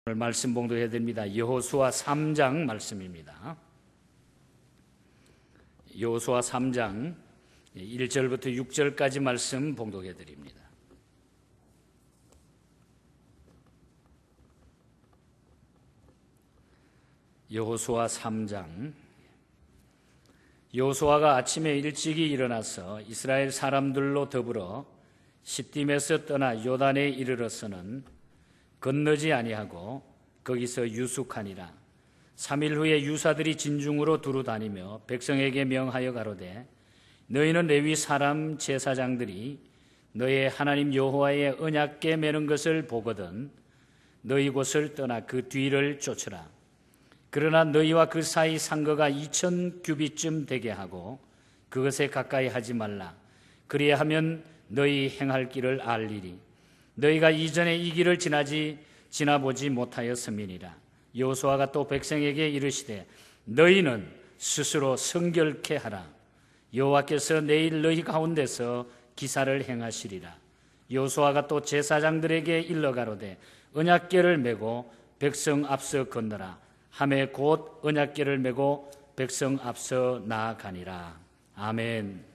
오늘 말씀 봉독해 드립니다. 여호수아 3장 말씀입니다. 여호수아 3장 1절부터 6절까지 말씀 봉독해 드립니다. 여호수아 3장. 여호수아가 아침에 일찍이 일어나서 이스라엘 사람들로 더불어 시딤에서 떠나 요단에 이르러서는 건너지 아니하고 거기서 유숙하니라. 3일 후에 유사들이 진중으로 두루 다니며 백성에게 명하여 가로되 너희는 레위 사람 제사장들이 너의 하나님 여호와의 언약궤 매는 것을 보거든 너희 곳을 떠나 그 뒤를 쫓으라. 그러나 너희와 그 사이 상거가 2000 규빗쯤 되게 하고 그것에 가까이 하지 말라. 그리하면 너희 행할 길을 알리리. 너희가 이전에 이 길을 지나보지 못하였음이니라. 여호수아가 또 백성에게 이르시되 너희는 스스로 성결케 하라. 여호와께서 내일 너희 가운데서 기사를 행하시리라. 여호수아가 또 제사장들에게 일러 가로되 언약궤를 메고 백성 앞서 건너라 하매 곧 언약궤를 메고 백성 앞서 나아가니라. 아멘.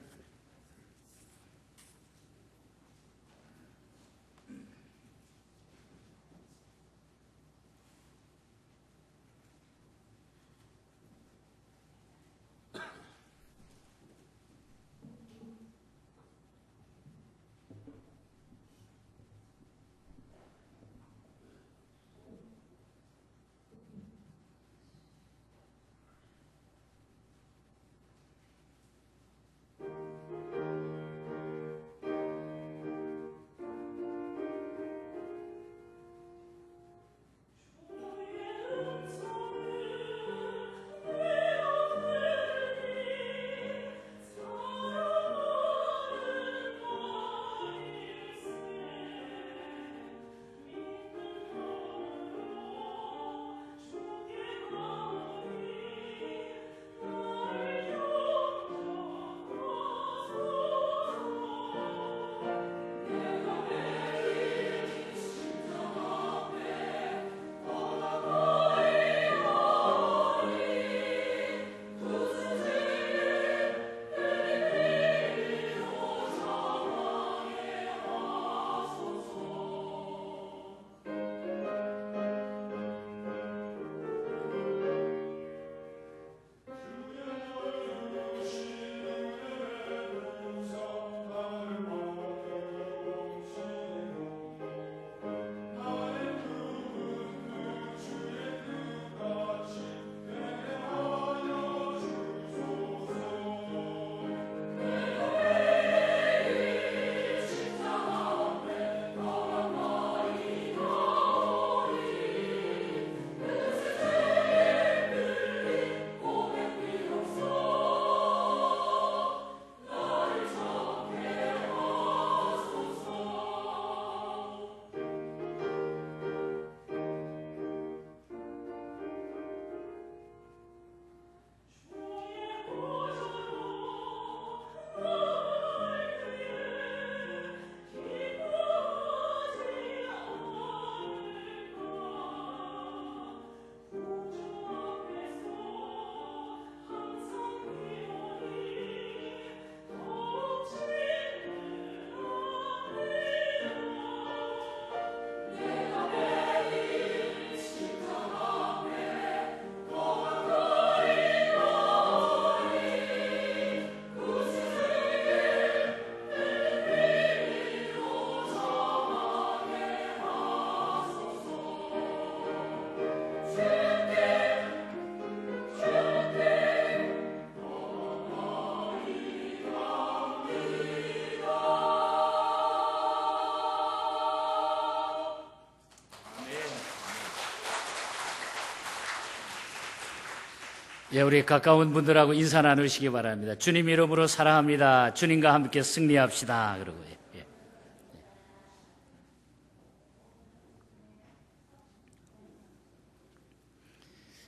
우리 가까운 분들하고 인사 나누시기 바랍니다. 주님 이름으로 사랑합니다. 주님과 함께 승리합시다. 그러고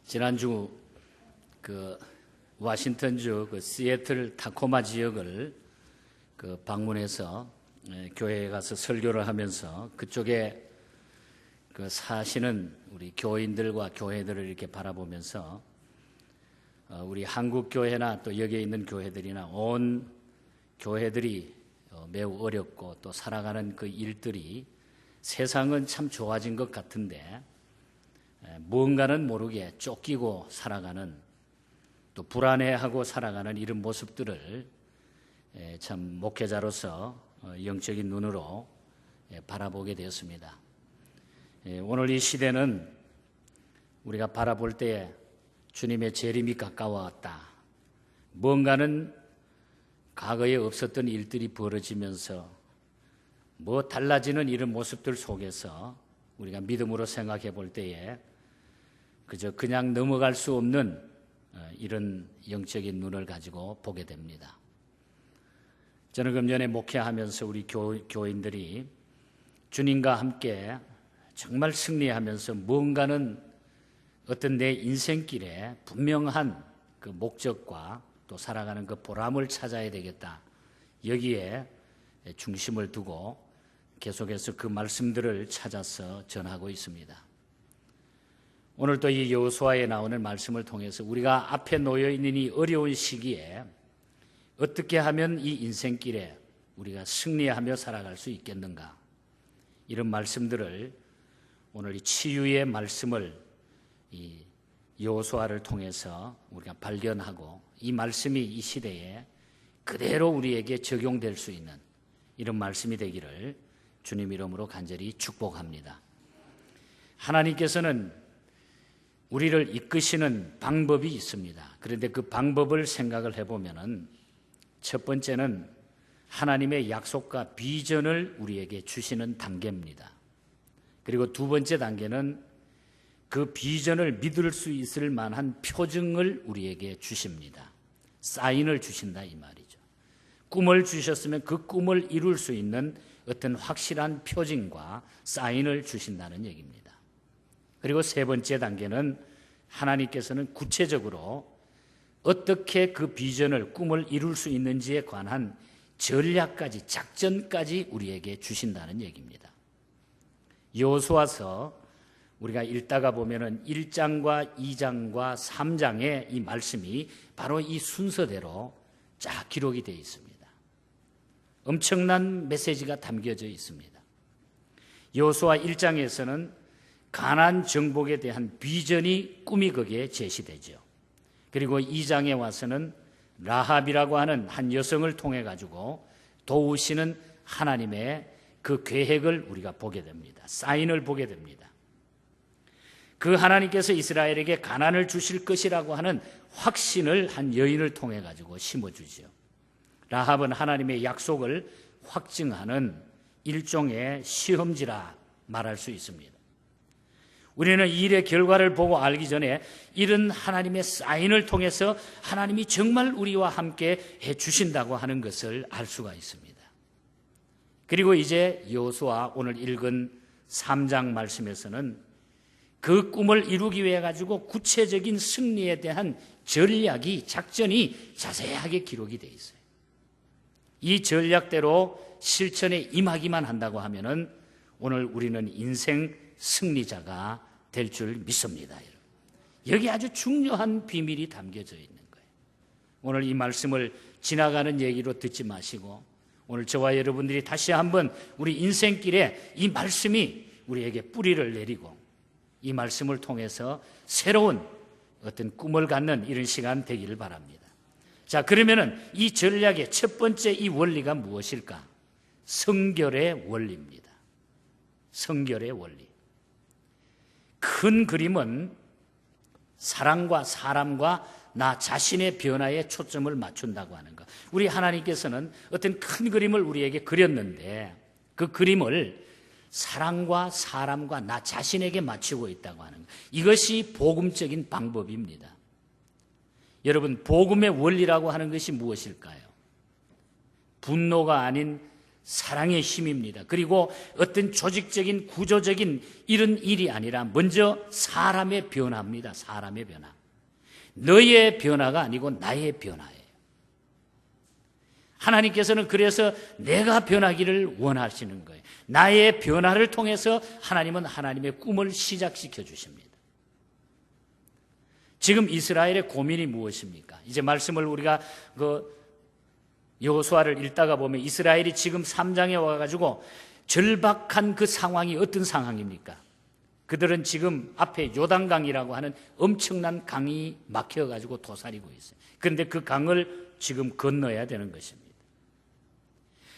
지난주 워싱턴주 시애틀 타코마 지역을 방문해서 교회에 가서 설교를 하면서 그쪽에 그 사시는 우리 교인들과 교회들을 이렇게 바라보면서 우리 한국 교회나 또 여기에 있는 교회들이나 온 교회들이 매우 어렵고 또 살아가는 그 일들이 세상은 참 좋아진 것 같은데 무언가는 모르게 쫓기고 살아가는 또 불안해하고 살아가는 이런 모습들을 참 목회자로서 영적인 눈으로 바라보게 되었습니다. 오늘 이 시대는 우리가 바라볼 때에 주님의 재림이 가까워왔다. 뭔가는 과거에 없었던 일들이 벌어지면서 뭐 달라지는 이런 모습들 속에서 우리가 믿음으로 생각해 볼 때에 그냥 넘어갈 수 없는 이런 영적인 눈을 가지고 보게 됩니다. 저는 금년에 목회하면서 우리 교인들이 주님과 함께 정말 승리하면서 무언가는 어떤 내 인생길에 분명한 그 목적과 또 살아가는 그 보람을 찾아야 되겠다. 여기에 중심을 두고 계속해서 그 말씀들을 찾아서 전하고 있습니다. 오늘 또 이 여호수아에 나오는 말씀을 통해서 우리가 앞에 놓여 있는 이 어려운 시기에 어떻게 하면 이 인생길에 우리가 승리하며 살아갈 수 있겠는가? 이런 말씀들을 오늘 이 치유의 말씀을 이 여호수아를 통해서 우리가 발견하고 이 말씀이 이 시대에 그대로 우리에게 적용될 수 있는 이런 말씀이 되기를 주님 이름으로 간절히 축복합니다. 하나님께서는 우리를 이끄시는 방법이 있습니다. 그런데 그 방법을 생각을 해보면은 첫 번째는 하나님의 약속과 비전을 우리에게 주시는 단계입니다. 그리고 두 번째 단계는 그 비전을 믿을 수 있을 만한 표징을 우리에게 주십니다. 사인을 주신다 이 말이죠. 꿈을 주셨으면 그 꿈을 이룰 수 있는 어떤 확실한 표징과 사인을 주신다는 얘기입니다. 그리고 세 번째 단계는 하나님께서는 구체적으로 어떻게 그 비전을 꿈을 이룰 수 있는지에 관한 전략까지 작전까지 우리에게 주신다는 얘기입니다. 여호수아서 우리가 읽다가 보면은 1장과 2장과 3장의 이 말씀이 바로 이 순서대로 쫙 기록이 되어 있습니다. 엄청난 메시지가 담겨져 있습니다. 여호수아 1장에서는 가나안 정복에 대한 비전이 꿈이 거기에 제시되죠. 그리고 2장에 와서는 라합이라고 하는 한 여성을 통해 가지고 도우시는 하나님의 그 계획을 우리가 보게 됩니다. 사인을 보게 됩니다. 그 하나님께서 이스라엘에게 가나안을 주실 것이라고 하는 확신을 한 여인을 통해 가지고 심어주죠. 라합은 하나님의 약속을 확증하는 일종의 시험지라 말할 수 있습니다. 우리는 이 일의 결과를 보고 알기 전에 이런 하나님의 사인을 통해서 하나님이 정말 우리와 함께 해주신다고 하는 것을 알 수가 있습니다. 그리고 이제 여호수아 오늘 읽은 3장 말씀에서는 그 꿈을 이루기 위해 가지고 구체적인 승리에 대한 전략이 작전이 자세하게 기록이 되어 있어요. 이 전략대로 실천에 임하기만 한다고 하면은 오늘 우리는 인생 승리자가 될 줄 믿습니다. 여기 아주 중요한 비밀이 담겨져 있는 거예요. 오늘 이 말씀을 지나가는 얘기로 듣지 마시고 오늘 저와 여러분들이 다시 한번 우리 인생길에 이 말씀이 우리에게 뿌리를 내리고 이 말씀을 통해서 새로운 어떤 꿈을 갖는 이런 시간 되기를 바랍니다. 자, 그러면은 이 전략의 첫 번째 이 원리가 무엇일까? 성결의 원리입니다. 성결의 원리. 큰 그림은 사랑과 사람과 나 자신의 변화에 초점을 맞춘다고 하는 것. 우리 하나님께서는 어떤 큰 그림을 우리에게 그렸는데 그 그림을 사랑과 사람과 나 자신에게 맞추고 있다고 하는 것. 이것이 복음적인 방법입니다. 여러분, 복음의 원리라고 하는 것이 무엇일까요? 분노가 아닌 사랑의 힘입니다. 그리고 어떤 조직적인 구조적인 이런 일이 아니라 먼저 사람의 변화입니다. 사람의 변화. 너의 변화가 아니고 나의 변화예요. 하나님께서는 그래서 내가 변하기를 원하시는 거예요. 나의 변화를 통해서 하나님은 하나님의 꿈을 시작시켜 주십니다. 지금 이스라엘의 고민이 무엇입니까? 이제 말씀을 우리가 여호수아를 읽다가 보면 이스라엘이 지금 3장에 와가지고 절박한 그 상황이 어떤 상황입니까? 그들은 지금 앞에 요단강이라고 하는 엄청난 강이 막혀가지고 도사리고 있어요. 그런데 그 강을 지금 건너야 되는 것입니다.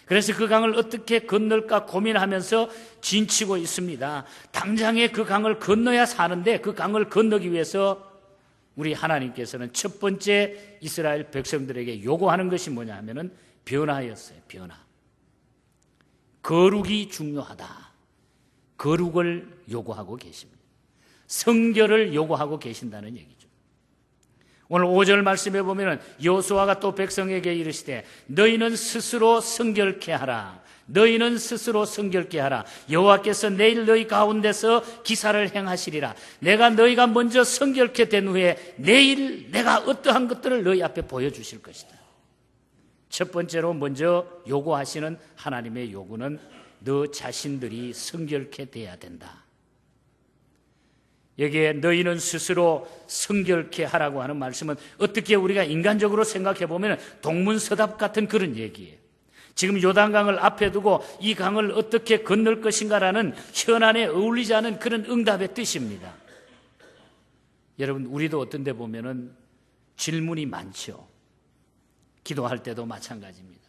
그래서 그 강을 어떻게 건널까 고민하면서 진치고 있습니다. 당장에 그 강을 건너야 사는데 그 강을 건너기 위해서 우리 하나님께서는 첫 번째 이스라엘 백성들에게 요구하는 것이 뭐냐 하면은 변화였어요. 변화. 거룩이 중요하다. 거룩을 요구하고 계십니다. 성결을 요구하고 계신다는 얘기죠. 오늘 5절 말씀에 보면은 여호수아가 또 백성에게 이르시되 너희는 스스로 성결케 하라. 너희는 스스로 성결케 하라. 여호와께서 내일 너희 가운데서 기사를 행하시리라. 내가 너희가 먼저 성결케 된 후에 내일 내가 어떠한 것들을 너희 앞에 보여주실 것이다. 첫 번째로 먼저 요구하시는 하나님의 요구는 너 자신들이 성결케 돼야 된다. 여기에 너희는 스스로 성결케 하라고 하는 말씀은 어떻게 우리가 인간적으로 생각해 보면 동문서답 같은 그런 얘기예요. 지금 요단강을 앞에 두고 이 강을 어떻게 건널 것인가라는 현안에 어울리지 않은 그런 응답의 뜻입니다. 여러분, 우리도 어떤 데 보면은 질문이 많죠. 기도할 때도 마찬가지입니다.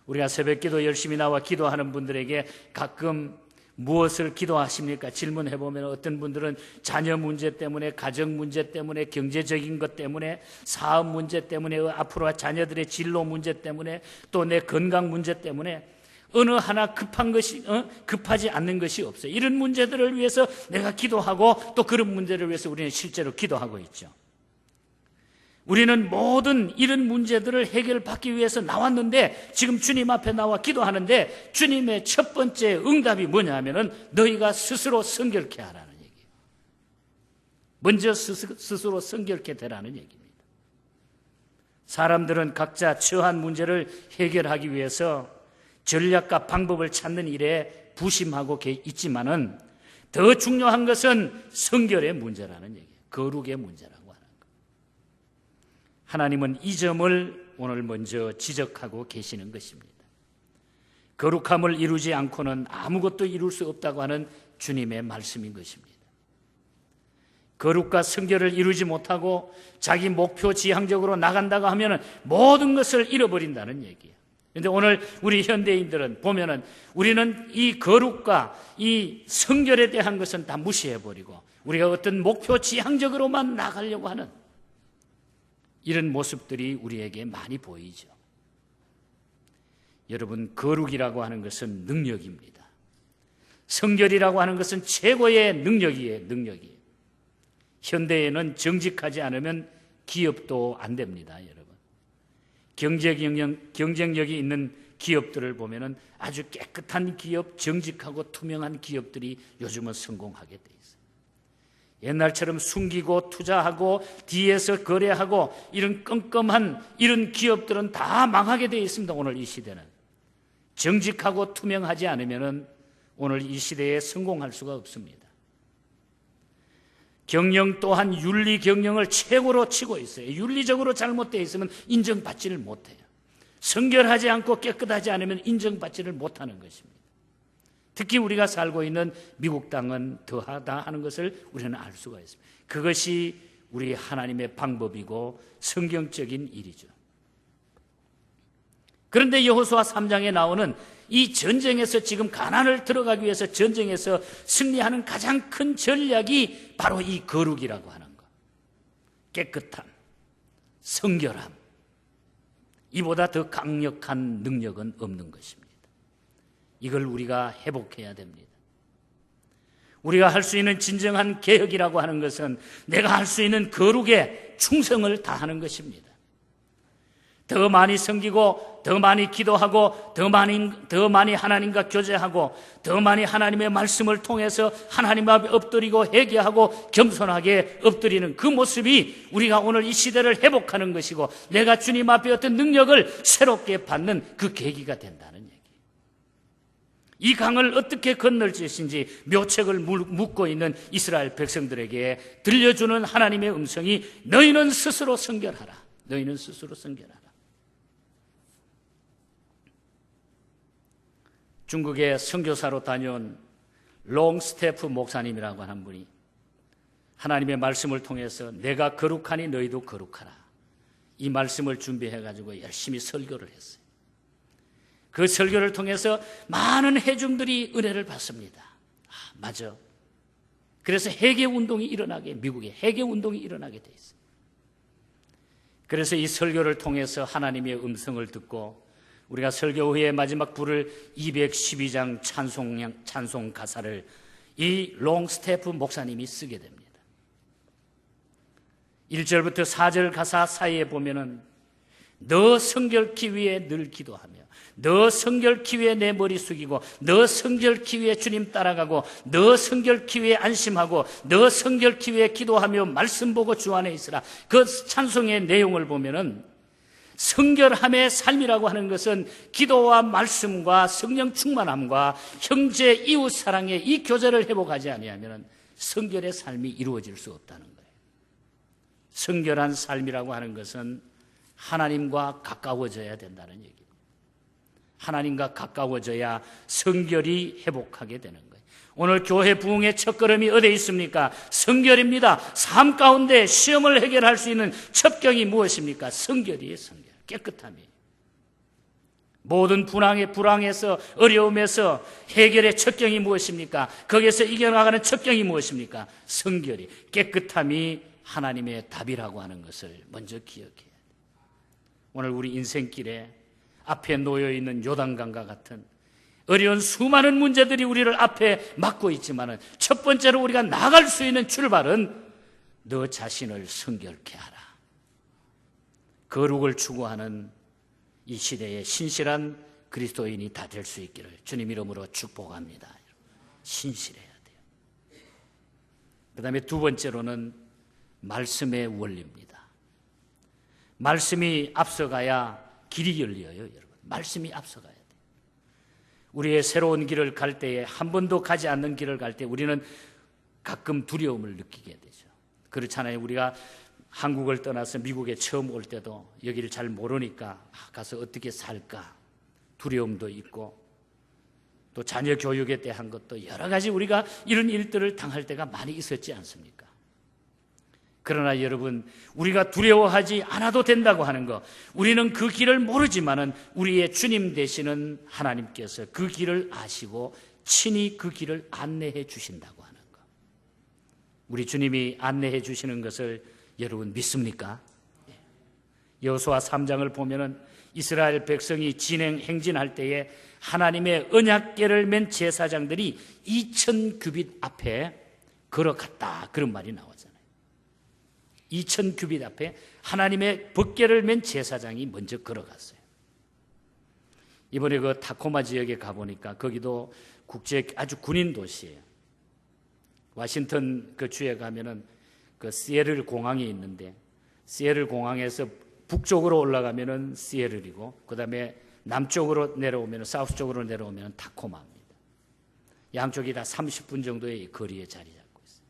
우리가 새벽기도 열심히 나와 기도하는 분들에게 가끔 무엇을 기도하십니까? 질문해 보면 어떤 분들은 자녀 문제 때문에, 가정 문제 때문에, 경제적인 것 때문에, 사업 문제 때문에, 앞으로 자녀들의 진로 문제 때문에, 또 내 건강 문제 때문에 어느 하나 급하지 않는 것이 없어요. 이런 문제들을 위해서 내가 기도하고 또 그런 문제를 위해서 우리는 실제로 기도하고 있죠. 우리는 모든 이런 문제들을 해결받기 위해서 나왔는데 지금 주님 앞에 나와 기도하는데 주님의 첫 번째 응답이 뭐냐 하면은 너희가 스스로 성결케 하라는 얘기예요. 먼저 스스로 성결케 되라는 얘기입니다. 사람들은 각자 처한 문제를 해결하기 위해서 전략과 방법을 찾는 일에 부심하고 있지만은 더 중요한 것은 성결의 문제라는 얘기예요. 거룩의 문제라고 하는 것. 하나님은 이 점을 오늘 먼저 지적하고 계시는 것입니다. 거룩함을 이루지 않고는 아무것도 이룰 수 없다고 하는 주님의 말씀인 것입니다. 거룩과 성결을 이루지 못하고 자기 목표 지향적으로 나간다고 하면 모든 것을 잃어버린다는 얘기예요. 그런데 오늘 우리 현대인들은 보면은 우리는 이 거룩과 이 성결에 대한 것은 다 무시해버리고 우리가 어떤 목표 지향적으로만 나가려고 하는 이런 모습들이 우리에게 많이 보이죠. 여러분, 거룩이라고 하는 것은 능력입니다. 성결이라고 하는 것은 최고의 능력이에요. 현대에는 정직하지 않으면 기업도 안 됩니다, 여러분. 경쟁력이 있는 기업들을 보면은 아주 깨끗한 기업, 정직하고 투명한 기업들이 요즘은 성공하게 돼 있어요. 옛날처럼 숨기고 투자하고 뒤에서 거래하고 이런 껌껌한 이런 기업들은 다 망하게 돼 있습니다. 오늘 이 시대는 정직하고 투명하지 않으면은 오늘 이 시대에 성공할 수가 없습니다. 경영 또한 윤리 경영을 최고로 치고 있어요. 윤리적으로 잘못되어 있으면 인정받지를 못해요. 성결하지 않고 깨끗하지 않으면 인정받지를 못하는 것입니다. 특히 우리가 살고 있는 미국 땅은 더하다 하는 것을 우리는 알 수가 있습니다. 그것이 우리 하나님의 방법이고 성경적인 일이죠. 그런데 여호수아 3장에 나오는 이 전쟁에서 지금 가나안을 들어가기 위해서 전쟁에서 승리하는 가장 큰 전략이 바로 이 거룩이라고 하는 것. 깨끗함, 성결함. 이보다 더 강력한 능력은 없는 것입니다. 이걸 우리가 회복해야 됩니다. 우리가 할 수 있는 진정한 개혁이라고 하는 것은 내가 할 수 있는 거룩에 충성을 다하는 것입니다. 더 많이 섬기고 더 많이 기도하고 더 많이 하나님과 교제하고 더 많이 하나님의 말씀을 통해서 하나님 앞에 엎드리고 회개하고 겸손하게 엎드리는 그 모습이 우리가 오늘 이 시대를 회복하는 것이고 내가 주님 앞에 어떤 능력을 새롭게 받는 그 계기가 된다는 얘기. 이 강을 어떻게 건널 것인지 묘책을 묻고 있는 이스라엘 백성들에게 들려주는 하나님의 음성이 너희는 스스로 선결하라. 너희는 스스로 선결하라. 중국의 선교사로 다녀온 롱스테프 목사님이라고 하는 분이 하나님의 말씀을 통해서 내가 거룩하니 너희도 거룩하라. 이 말씀을 준비해가지고 열심히 설교를 했어요. 그 설교를 통해서 많은 회중들이 은혜를 받습니다. 맞아. 그래서 회개운동이 일어나게, 미국에 회개운동이 일어나게 돼 있어요. 그래서 이 설교를 통해서 하나님의 음성을 듣고 우리가 설교 후에 마지막 부를 212장 찬송 가사를 이 롱스테프 목사님이 쓰게 됩니다. 1절부터 4절 가사 사이에 보면은 너 성결케 위해 늘 기도하며 너 성결케 위해 내 머리 숙이고 너 성결케 위해 주님 따라가고 너 성결케 위해 안심하고 너 성결케 위해 기도하며 말씀 보고 주 안에 있으라. 그 찬송의 내용을 보면은 성결함의 삶이라고 하는 것은 기도와 말씀과 성령 충만함과 형제 이웃 사랑의 이 교제를 회복하지 아니하면 성결의 삶이 이루어질 수 없다는 거예요. 성결한 삶이라고 하는 것은 하나님과 가까워져야 된다는 얘기입니다. 하나님과 가까워져야 성결이 회복하게 되는 거예요. 오늘 교회 부흥의 첫걸음이 어디에 있습니까? 성결입니다. 삶 가운데 시험을 해결할 수 있는 첩경이 무엇입니까? 성결이에요. 성결. 깨끗함이에요. 모든 불황에서 어려움에서 해결의 첩경이 무엇입니까? 거기에서 이겨나가는 첩경이 무엇입니까? 성결이, 깨끗함이 하나님의 답이라고 하는 것을 먼저 기억해야 돼요. 오늘 우리 인생길에 앞에 놓여있는 요단강과 같은 어려운 수많은 문제들이 우리를 앞에 막고 있지만 첫 번째로 우리가 나갈 수 있는 출발은 너 자신을 성결케 하라. 거룩을 추구하는 이 시대에 신실한 그리스도인이 다 될 수 있기를 주님 이름으로 축복합니다. 신실해야 돼요. 그 다음에 두 번째로는 말씀의 원리입니다. 말씀이 앞서가야 길이 열려요, 여러분. 말씀이 앞서가야 돼요. 우리의 새로운 길을 갈 때에 한 번도 가지 않는 길을 갈 때 우리는 가끔 두려움을 느끼게 되죠. 그렇잖아요. 우리가 한국을 떠나서 미국에 처음 올 때도 여기를 잘 모르니까 가서 어떻게 살까 두려움도 있고 또 자녀 교육에 대한 것도 여러 가지 우리가 이런 일들을 당할 때가 많이 있었지 않습니까? 그러나 여러분, 우리가 두려워하지 않아도 된다고 하는 것, 우리는 그 길을 모르지만은 우리의 주님 되시는 하나님께서 그 길을 아시고 친히 그 길을 안내해 주신다고 하는 것. 우리 주님이 안내해 주시는 것을 여러분 믿습니까? 여호수아 3장을 보면은 이스라엘 백성이 행진할 때에 하나님의 언약궤를 맨 제사장들이 2000규빗 앞에 걸어갔다, 그런 말이 나오잖아요. 2000규빗 앞에 하나님의 법궤를 맨 제사장이 먼저 걸어갔어요. 이번에 그 타코마 지역에 가보니까 거기도 국제 아주 군인 도시예요. 워싱턴 그 주에 가면은 그 시애틀 공항이 있는데 시애틀 공항에서 북쪽으로 올라가면은 시애틀이고 그 다음에 남쪽으로 내려오면 사우스 쪽으로 내려오면 타코마입니다. 양쪽이 다 30분 정도의 거리에 자리 잡고 있어요.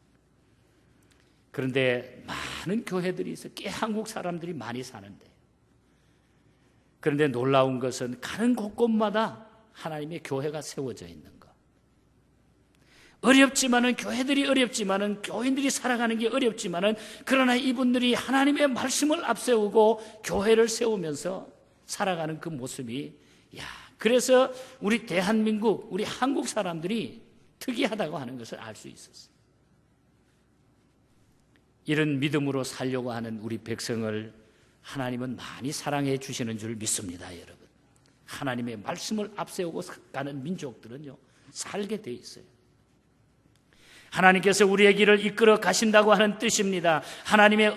그런데 많은 교회들이 있어요. 꽤 한국 사람들이 많이 사는데, 그런데 놀라운 것은 가는 곳곳마다 하나님의 교회가 세워져 있는 것. 어렵지만은, 교회들이 어렵지만은, 교인들이 살아가는 게 어렵지만은, 그러나 이분들이 하나님의 말씀을 앞세우고 교회를 세우면서 살아가는 그 모습이, 그래서 우리 대한민국, 우리 한국 사람들이 특이하다고 하는 것을 알 수 있었어요. 이런 믿음으로 살려고 하는 우리 백성을 하나님은 많이 사랑해 주시는 줄 믿습니다, 여러분. 하나님의 말씀을 앞세우고 가는 민족들은요, 살게 돼 있어요. 하나님께서 우리의 길을 이끌어 가신다고 하는 뜻입니다. 하나님의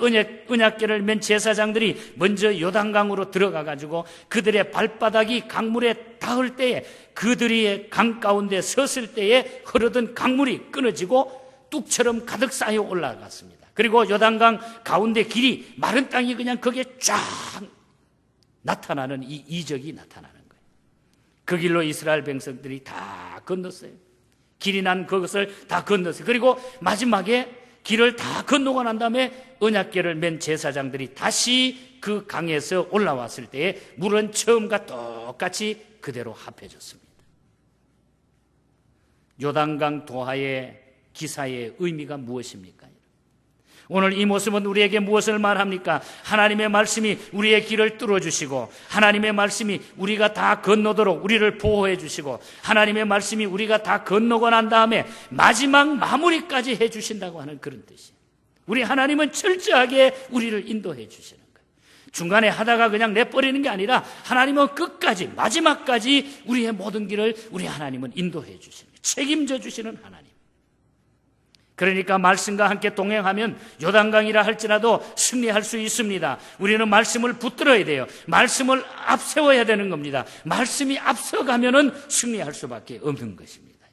언약궤를 맨 제사장들이 먼저 요단강으로 들어가 가지고 그들의 발바닥이 강물에 닿을 때에, 그들이 강 가운데 섰을 때에 흐르던 강물이 끊어지고 뚝처럼 가득 쌓여 올라갔습니다. 그리고 요단강 가운데 길이, 마른 땅이 그냥 거기에 쫙 나타나는 이 이적이 나타나는 거예요. 그 길로 이스라엘 백성들이 다 건넜어요. 길이 난 그것을 다 건넜어요. 그리고 마지막에 길을 다 건너고 난 다음에 언약궤를 맨 제사장들이 다시 그 강에서 올라왔을 때에 물은 처음과 똑같이 그대로 합해졌습니다. 요단강 도하의 기사의 의미가 무엇입니까? 오늘 이 모습은 우리에게 무엇을 말합니까? 하나님의 말씀이 우리의 길을 뚫어주시고, 하나님의 말씀이 우리가 다 건너도록 우리를 보호해 주시고, 하나님의 말씀이 우리가 다 건너고 난 다음에 마지막 마무리까지 해 주신다고 하는 그런 뜻이에요. 우리 하나님은 철저하게 우리를 인도해 주시는 거예요. 중간에 하다가 그냥 내버리는 게 아니라 하나님은 끝까지, 마지막까지 우리의 모든 길을 우리 하나님은 인도해 주시는 거예요. 책임져 주시는 하나님. 그러니까 말씀과 함께 동행하면 요단강이라 할지라도 승리할 수 있습니다. 우리는 말씀을 붙들어야 돼요. 말씀을 앞세워야 되는 겁니다. 말씀이 앞서가면은 승리할 수밖에 없는 것입니다.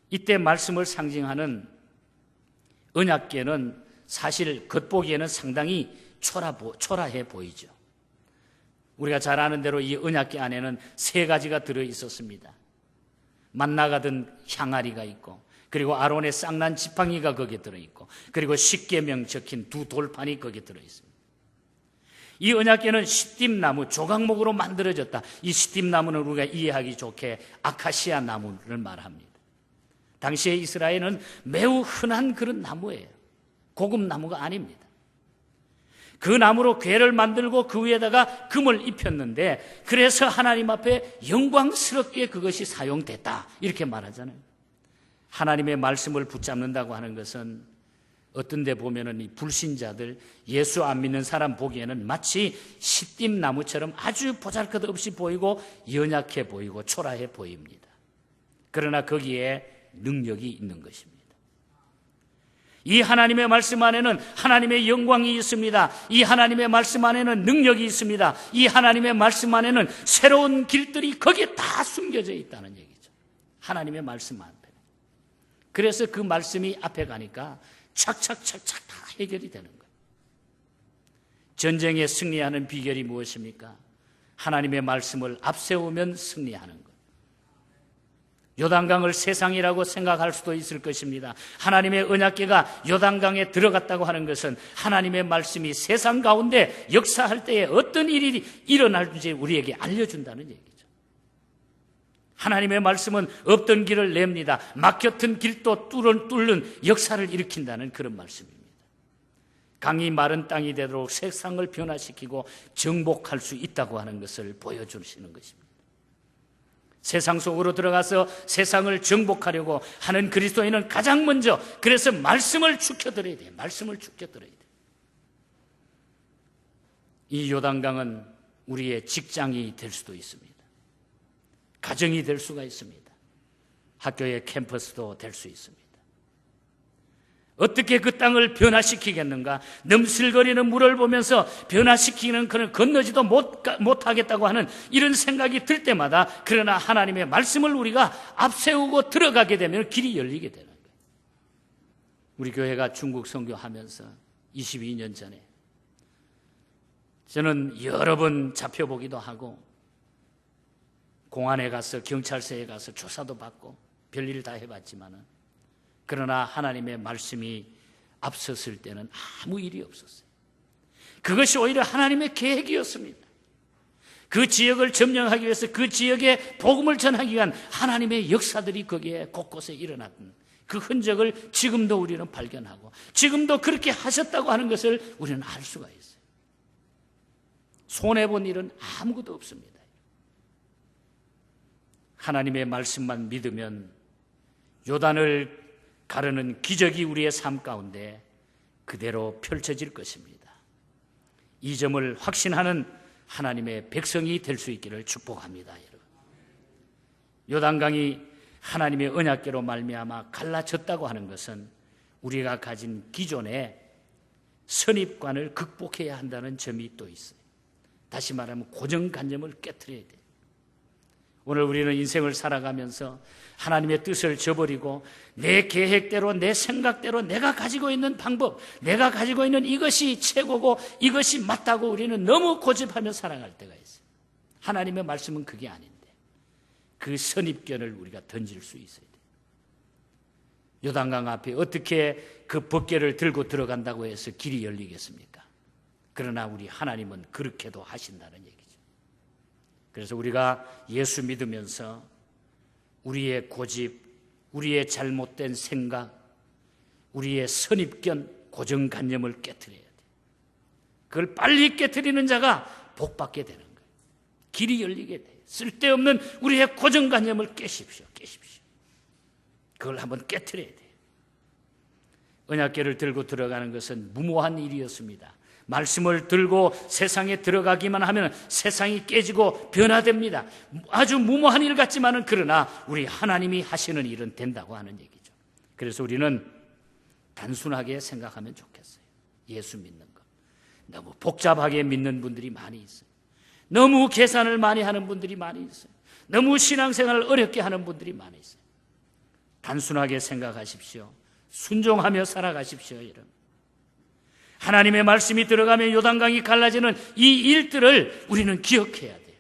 이때 말씀을 상징하는 언약궤는 사실 겉보기에는 상당히 초라해 보이죠. 우리가 잘 아는 대로 이 언약궤 안에는 3가지가 들어 있었습니다. 만나가던 향아리가 있고, 그리고 아론의 쌍난 지팡이가 거기에 들어있고, 그리고 십계명 적힌 2 돌판이 거기에 들어있습니다. 이 언약궤는 시띠나무 조각목으로 만들어졌다. 이 시띠나무는 우리가 이해하기 좋게 아카시아 나무를 말합니다. 당시에 이스라엘은 매우 흔한 그런 나무예요. 고급 나무가 아닙니다. 그 나무로 궤를 만들고 그 위에다가 금을 입혔는데, 그래서 하나님 앞에 영광스럽게 그것이 사용됐다, 이렇게 말하잖아요. 하나님의 말씀을 붙잡는다고 하는 것은 어떤 데 보면은 이 불신자들, 예수 안 믿는 사람 보기에는 마치 시띠나무처럼 아주 보잘것없이 보이고 연약해 보이고 초라해 보입니다. 그러나 거기에 능력이 있는 것입니다. 이 하나님의 말씀 안에는 하나님의 영광이 있습니다. 이 하나님의 말씀 안에는 능력이 있습니다. 이 하나님의 말씀 안에는 새로운 길들이 거기에 다 숨겨져 있다는 얘기죠. 하나님의 말씀 안에. 그래서 그 말씀이 앞에 가니까 착착착착 다 해결이 되는 거예요. 전쟁에 승리하는 비결이 무엇입니까? 하나님의 말씀을 앞세우면 승리하는 것. 요단강을 세상이라고 생각할 수도 있을 것입니다. 하나님의 언약궤가 요단강에 들어갔다고 하는 것은 하나님의 말씀이 세상 가운데 역사할 때에 어떤 일이 일어날지 우리에게 알려준다는 얘기죠. 하나님의 말씀은 없던 길을 냅니다. 막혔던 길도 뚫는 역사를 일으킨다는 그런 말씀입니다. 강이 마른 땅이 되도록 세상을 변화시키고 정복할 수 있다고 하는 것을 보여주시는 것입니다. 세상 속으로 들어가서 세상을 정복하려고 하는 그리스도인은 가장 먼저, 그래서 말씀을 죽여드려야 돼요. 말씀을 죽여드려야 돼요. 이 요단강은 우리의 직장이 될 수도 있습니다. 가정이 될 수가 있습니다. 학교의 캠퍼스도 될 수 있습니다. 어떻게 그 땅을 변화시키겠는가? 넘실거리는 물을 보면서 변화시키는 그런 건너지도 못하겠다고 하는 이런 생각이 들 때마다, 그러나 하나님의 말씀을 우리가 앞세우고 들어가게 되면 길이 열리게 되는 거예요. 우리 교회가 중국 선교하면서 22년 전에 저는 여러 번 잡혀보기도 하고 공안에 가서, 경찰서에 가서 조사도 받고 별일 다 해봤지만은, 그러나 하나님의 말씀이 앞섰을 때는 아무 일이 없었어요. 그것이 오히려 하나님의 계획이었습니다. 그 지역을 점령하기 위해서, 그 지역에 복음을 전하기 위한 하나님의 역사들이 거기에 곳곳에 일어났던 그 흔적을 지금도 우리는 발견하고, 지금도 그렇게 하셨다고 하는 것을 우리는 알 수가 있어요. 손해본 일은 아무것도 없습니다. 하나님의 말씀만 믿으면 요단을 가르는 기적이 우리의 삶 가운데 그대로 펼쳐질 것입니다. 이 점을 확신하는 하나님의 백성이 될 수 있기를 축복합니다. 여러분, 요단강이 하나님의 언약궤로 말미암아 갈라졌다고 하는 것은 우리가 가진 기존의 선입관을 극복해야 한다는 점이 또 있어요. 다시 말하면 고정관념을 깨트려야 돼요. 오늘 우리는 인생을 살아가면서 하나님의 뜻을 저버리고 내 계획대로, 내 생각대로 내가 가지고 있는 방법, 내가 가지고 있는 이것이 최고고 이것이 맞다고 우리는 너무 고집하며 살아갈 때가 있어요. 하나님의 말씀은 그게 아닌데 그 선입견을 우리가 던질 수 있어야 돼요. 요단강 앞에 어떻게 그 법궤를 들고 들어간다고 해서 길이 열리겠습니까? 그러나 우리 하나님은 그렇게도 하신다는 얘기죠. 그래서 우리가 예수 믿으면서 우리의 고집, 우리의 잘못된 생각, 우리의 선입견, 고정관념을 깨트려야 돼요. 그걸 빨리 깨트리는 자가 복받게 되는 거예요. 길이 열리게 돼요. 쓸데없는 우리의 고정관념을 깨십시오. 그걸 한번 깨트려야 돼요. 언약궤를 들고 들어가는 것은 무모한 일이었습니다. 말씀을 들고 세상에 들어가기만 하면 세상이 깨지고 변화됩니다. 아주 무모한 일 같지만은 그러나 우리 하나님이 하시는 일은 된다고 하는 얘기죠. 그래서 우리는 단순하게 생각하면 좋겠어요. 예수 믿는 것. 너무 복잡하게 믿는 분들이 많이 있어요. 너무 계산을 많이 하는 분들이 많이 있어요. 너무 신앙생활을 어렵게 하는 분들이 많이 있어요. 단순하게 생각하십시오. 순종하며 살아가십시오, 여러분. 하나님의 말씀이 들어가면 요단강이 갈라지는 이 일들을 우리는 기억해야 돼요.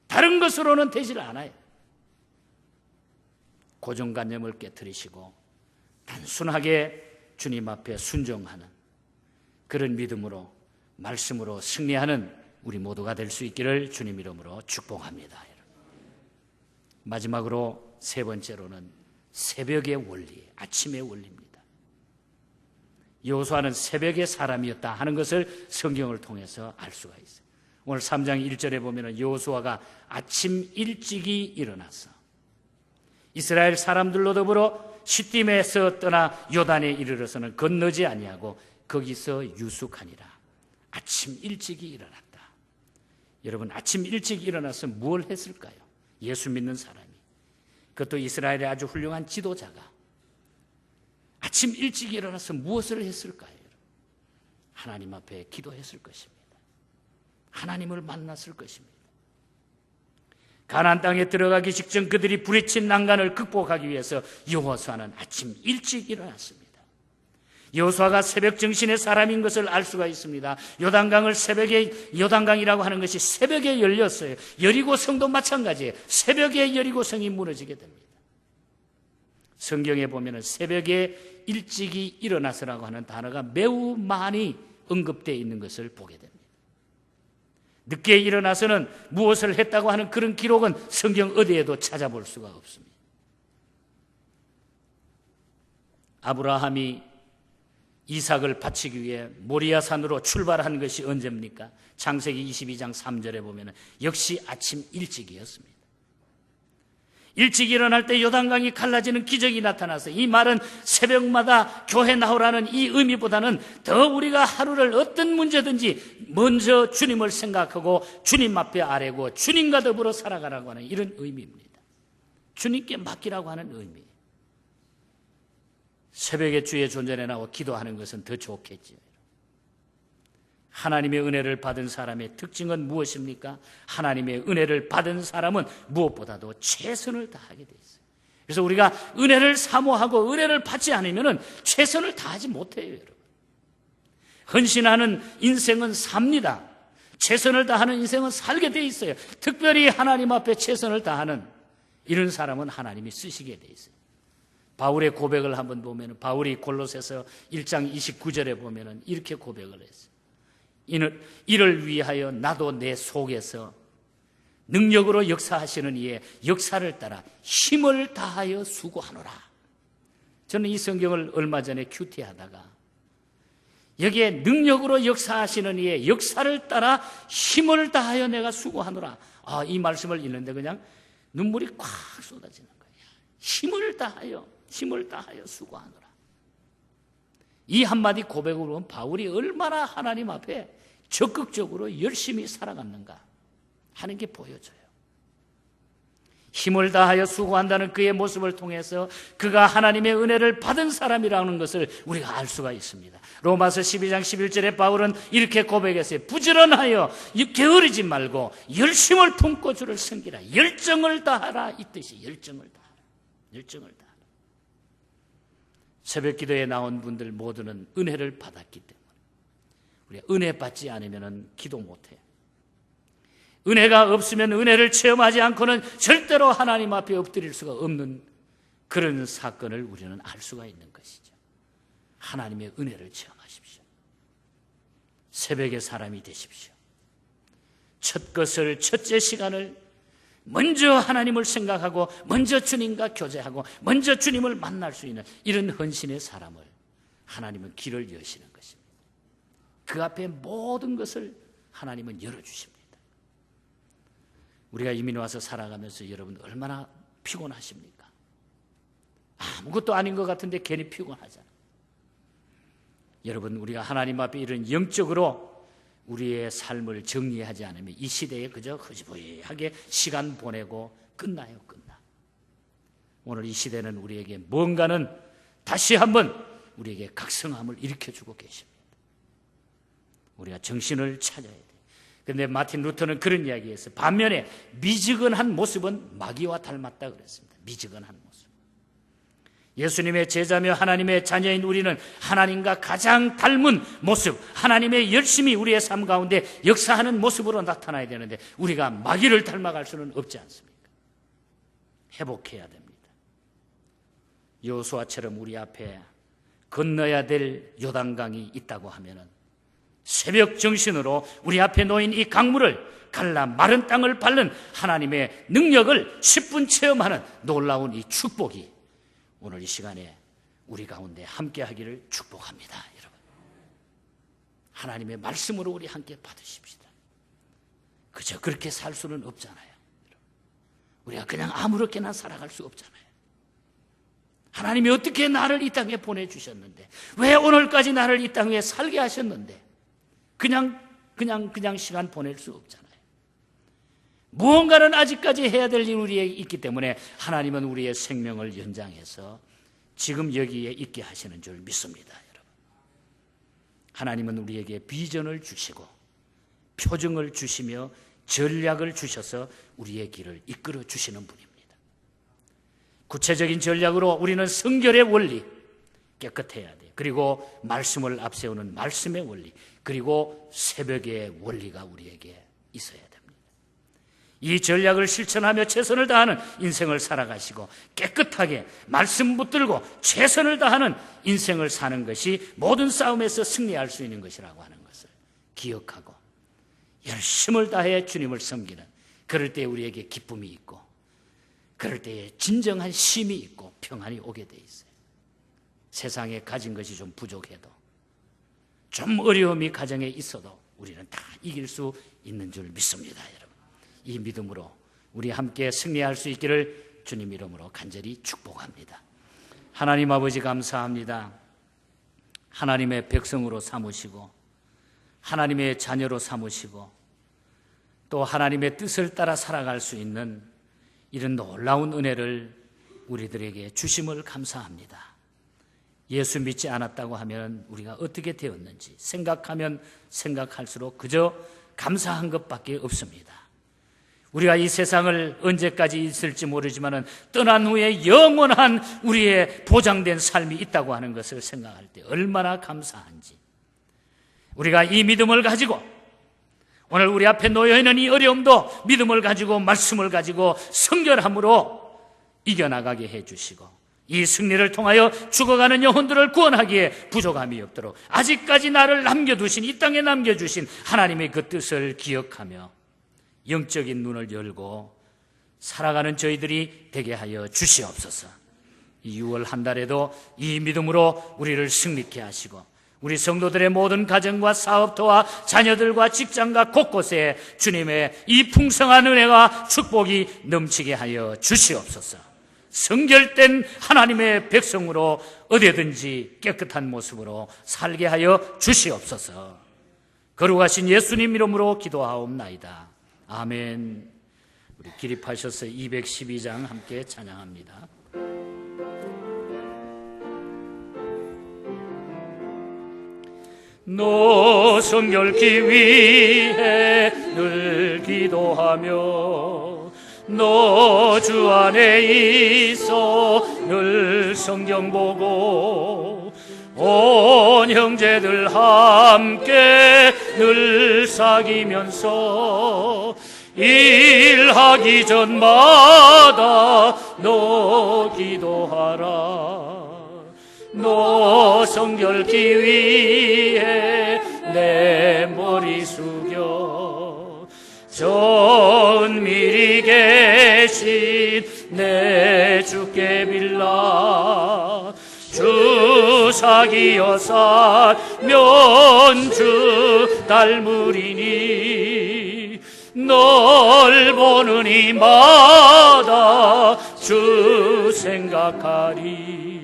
다른 것으로는 되질 않아요. 고정관념을 깨트리시고 단순하게 주님 앞에 순종하는 그런 믿음으로 말씀으로 승리하는 우리 모두가 될 수 있기를 주님 이름으로 축복합니다. 마지막으로 세 번째로는 새벽의 원리, 아침의 원리입니다. 여호수아는 새벽의 사람이었다 하는 것을 성경을 통해서 알 수가 있어요. 오늘 3장 1절에 보면 여호수아가 아침 일찍이 일어나서 이스라엘 사람들로 더불어 시딤에서 떠나 요단에 이르러서는 건너지 아니하고 거기서 유숙하니라. 아침 일찍이 일어났다. 여러분, 아침 일찍 일어나서 뭘 했을까요? 예수 믿는 사람이, 그것도 이스라엘의 아주 훌륭한 지도자가 아침 일찍 일어나서 무엇을 했을까요? 하나님 앞에 기도했을 것입니다. 하나님을 만났을 것입니다. 가나안 땅에 들어가기 직전 그들이 부딪힌 난간을 극복하기 위해서 여호수아는 아침 일찍 일어났습니다. 여호수아가 새벽 정신의 사람인 것을 알 수가 있습니다. 요단강을 새벽에, 요단강이라고 하는 것이 새벽에 열렸어요. 여리고성도 마찬가지예요. 새벽에 여리고성이 무너지게 됩니다. 성경에 보면 새벽에 일찍이 일어나서라고 하는 단어가 매우 많이 언급되어 있는 것을 보게 됩니다. 늦게 일어나서는 무엇을 했다고 하는 그런 기록은 성경 어디에도 찾아볼 수가 없습니다. 아브라함이 이삭을 바치기 위해 모리아산으로 출발한 것이 언제입니까? 창세기 22장 3절에 보면 역시 아침 일찍이었습니다. 일찍 일어날 때 요단강이 갈라지는 기적이 나타나서 이 말은 새벽마다 교회 나오라는 이 의미보다는 더 우리가 하루를 어떤 문제든지 먼저 주님을 생각하고 주님 앞에 아뢰고 주님과 더불어 살아가라고 하는 이런 의미입니다. 주님께 맡기라고 하는 의미. 새벽에 주의 존전에 나와 기도하는 것은 더 좋겠지요. 하나님의 은혜를 받은 사람의 특징은 무엇입니까? 하나님의 은혜를 받은 사람은 무엇보다도 최선을 다하게 돼 있어요. 그래서 우리가 은혜를 사모하고 은혜를 받지 않으면 최선을 다하지 못해요, 여러분. 헌신하는 인생은 삽니다. 최선을 다하는 인생은 살게 돼 있어요. 특별히 하나님 앞에 최선을 다하는 이런 사람은 하나님이 쓰시게 돼 있어요. 바울의 고백을 한번 보면 바울이 골로새서 1장 29절에 보면 이렇게 고백을 했어요. 이를 위하여 나도 내 속에서 능력으로 역사하시는 이의 역사를 따라 힘을 다하여 수고하노라. 저는 이 성경을 얼마 전에 큐티하다가 여기에 능력으로 역사하시는 이의 역사를 따라 힘을 다하여 내가 수고하노라. 이 말씀을 읽는데 그냥 눈물이 콱 쏟아지는 거예요. 힘을 다하여 수고하노라. 이 한마디 고백으로 보면 바울이 얼마나 하나님 앞에 적극적으로 열심히 살아갔는가 하는 게 보여져요. 힘을 다하여 수고한다는 그의 모습을 통해서 그가 하나님의 은혜를 받은 사람이라는 것을 우리가 알 수가 있습니다. 로마서 12장 11절에 바울은 이렇게 고백했어요. 부지런하여 게으르지 말고 열심을 품고 주를 섬기라. 열정을 다하라. 이 뜻이 열정을 다하라. 열정을 다하라. 새벽 기도에 나온 분들 모두는 은혜를 받았기 때문에 우리가 은혜 받지 않으면 기도 못해요. 은혜가 없으면 은혜를 체험하지 않고는 절대로 하나님 앞에 엎드릴 수가 없는 그런 사건을 우리는 알 수가 있는 것이죠. 하나님의 은혜를 체험하십시오. 새벽의 사람이 되십시오. 첫째 시간을 먼저 하나님을 생각하고 먼저 주님과 교제하고 먼저 주님을 만날 수 있는 이런 헌신의 사람을 하나님은 길을 여시는 것입니다. 그 앞에 모든 것을 하나님은 열어주십니다. 우리가 이민 와서 살아가면서 여러분 얼마나 피곤하십니까? 아무것도 아닌 것 같은데 괜히 피곤하잖아요. 여러분, 우리가 하나님 앞에 이런 영적으로 우리의 삶을 정리하지 않으면 이 시대에 그저 흐지부지하게 시간 보내고 끝나요. 오늘 이 시대는 우리에게 뭔가는 다시 한번 우리에게 각성함을 일으켜주고 계십니다. 우리가 정신을 찾아야 돼요. 그런데 마틴 루터는 그런 이야기했어요. 반면에 미지근한 모습은 마귀와 닮았다 그랬습니다. 미지근한 모습. 예수님의 제자며 하나님의 자녀인 우리는 하나님과 가장 닮은 모습, 하나님의 열심히 우리의 삶 가운데 역사하는 모습으로 나타나야 되는데 우리가 마귀를 닮아갈 수는 없지 않습니까? 회복해야 됩니다. 여호수아처럼 우리 앞에 건너야 될 요단강이 있다고 하면은 새벽 정신으로 우리 앞에 놓인 이 강물을 갈라 마른 땅을 밟는 하나님의 능력을 10분 체험하는 놀라운 이 축복이 오늘 이 시간에 우리 가운데 함께 하기를 축복합니다. 여러분, 하나님의 말씀으로 우리 함께 받으십시다. 그저 그렇게 살 수는 없잖아요. 우리가 그냥 아무렇게나 살아갈 수 없잖아요. 하나님이 어떻게 나를 이 땅에 보내주셨는데, 왜 오늘까지 나를 이 땅에 살게 하셨는데 그냥 시간 보낼 수 없잖아요. 무언가는 아직까지 해야 될 일이 우리에게 있기 때문에 하나님은 우리의 생명을 연장해서 지금 여기에 있게 하시는 줄 믿습니다. 여러분, 하나님은 우리에게 비전을 주시고 표정을 주시며 전략을 주셔서 우리의 길을 이끌어 주시는 분입니다. 구체적인 전략으로 우리는 성결의 원리, 깨끗해야 돼요. 그리고 말씀을 앞세우는 말씀의 원리, 그리고 새벽의 원리가 우리에게 있어야 됩니다. 이 전략을 실천하며 최선을 다하는 인생을 살아가시고 깨끗하게 말씀 붙들고 최선을 다하는 인생을 사는 것이 모든 싸움에서 승리할 수 있는 것이라고 하는 것을 기억하고 열심을 다해 주님을 섬기는, 그럴 때 우리에게 기쁨이 있고 그럴 때에 진정한 쉼이 있고 평안이 오게 돼 있어요. 세상에 가진 것이 좀 부족해도, 좀 어려움이 가정에 있어도 우리는 다 이길 수 있는 줄 믿습니다. 여러분, 이 믿음으로 우리 함께 승리할 수 있기를 주님 이름으로 간절히 축복합니다. 하나님 아버지 감사합니다. 하나님의 백성으로 삼으시고 하나님의 자녀로 삼으시고 또 하나님의 뜻을 따라 살아갈 수 있는 이런 놀라운 은혜를 우리들에게 주심을 감사합니다. 예수 믿지 않았다고 하면 우리가 어떻게 되었는지 생각하면 생각할수록 그저 감사한 것밖에 없습니다. 우리가 이 세상을 언제까지 있을지 모르지만 떠난 후에 영원한 우리의 보장된 삶이 있다고 하는 것을 생각할 때 얼마나 감사한지, 우리가 이 믿음을 가지고 오늘 우리 앞에 놓여있는 이 어려움도 믿음을 가지고 말씀을 가지고 성결함으로 이겨나가게 해주시고 이 승리를 통하여 죽어가는 영혼들을 구원하기에 부족함이 없도록 아직까지 나를 남겨두신, 이 땅에 남겨주신 하나님의 그 뜻을 기억하며 영적인 눈을 열고 살아가는 저희들이 되게 하여 주시옵소서. 이 6월 한 달에도 이 믿음으로 우리를 승리케 하시고 우리 성도들의 모든 가정과 사업터와 자녀들과 직장과 곳곳에 주님의 이 풍성한 은혜와 축복이 넘치게 하여 주시옵소서. 성결된 하나님의 백성으로 어디든지 깨끗한 모습으로 살게 하여 주시옵소서. 거룩하신 예수님 이름으로 기도하옵나이다. 아멘. 우리 기립하셔서 212장 함께 찬양합니다. 노성결기 위해 늘 기도하며 너 주 안에 있어 늘 성경 보고 온 형제들 함께 늘 사귀면서 일하기 전마다 너 기도하라. 너 성결기 위해 내 머리 숙여 저 은밀히 계신 내 주께 빌라. 주 사귀어 살면 주 닮으리니 널 보는 이마다 주 생각하리.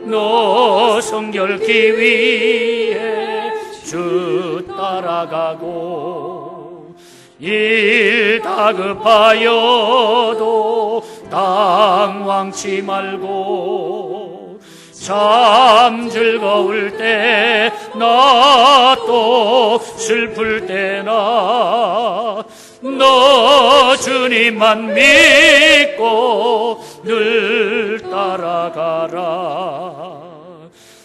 너 성결기 위해 주 따라가고 일 다급하여도 당황치 말고 참 즐거울 때 나 또 슬플 때나 너 주님만 믿고 늘 따라가라.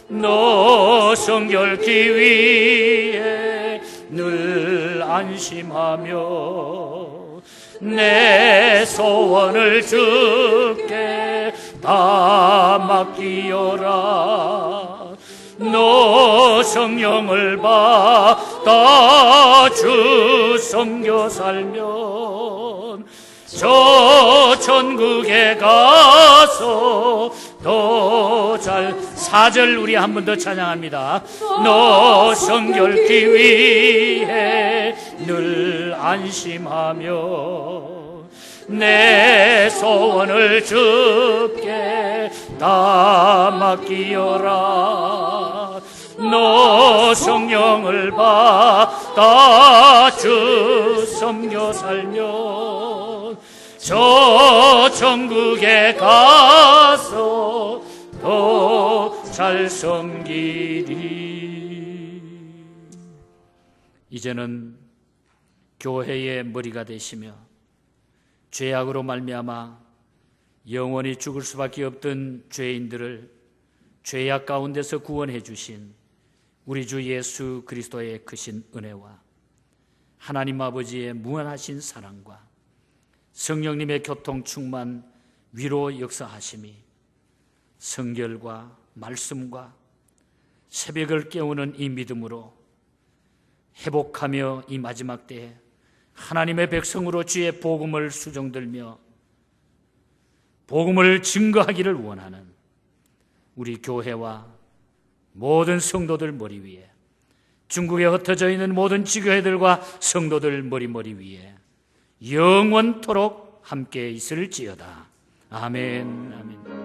너 성결기 위해 늘 안심하며 내 소원을 주께 다 맡기어라. 너 성령을 받아 주 섬겨 살면 저 천국에 가서 더 잘 4절 우리 한 번 더 찬양합니다. 너 성결기 위해 늘 안심하며 내 소원을 주께 다 맡기어라. 너 성령을 받아 주 섬겨 살면 저 천국에 가서 더 잘 섬기리. 이제는 교회의 머리가 되시며 죄악으로 말미암아 영원히 죽을 수밖에 없던 죄인들을 죄악 가운데서 구원해 주신 우리 주 예수 그리스도의 크신 은혜와 하나님 아버지의 무한하신 사랑과 성령님의 교통 충만 위로 역사하심이 성결과 말씀과 새벽을 깨우는 이 믿음으로 회복하며 이 마지막 때에 하나님의 백성으로 주의 복음을 수종들며 복음을 증거하기를 원하는 우리 교회와 모든 성도들 머리 위에, 중국에 흩어져 있는 모든 지교회들과 성도들 머리 위에 영원토록 함께 있을지어다. 아멘. 아멘.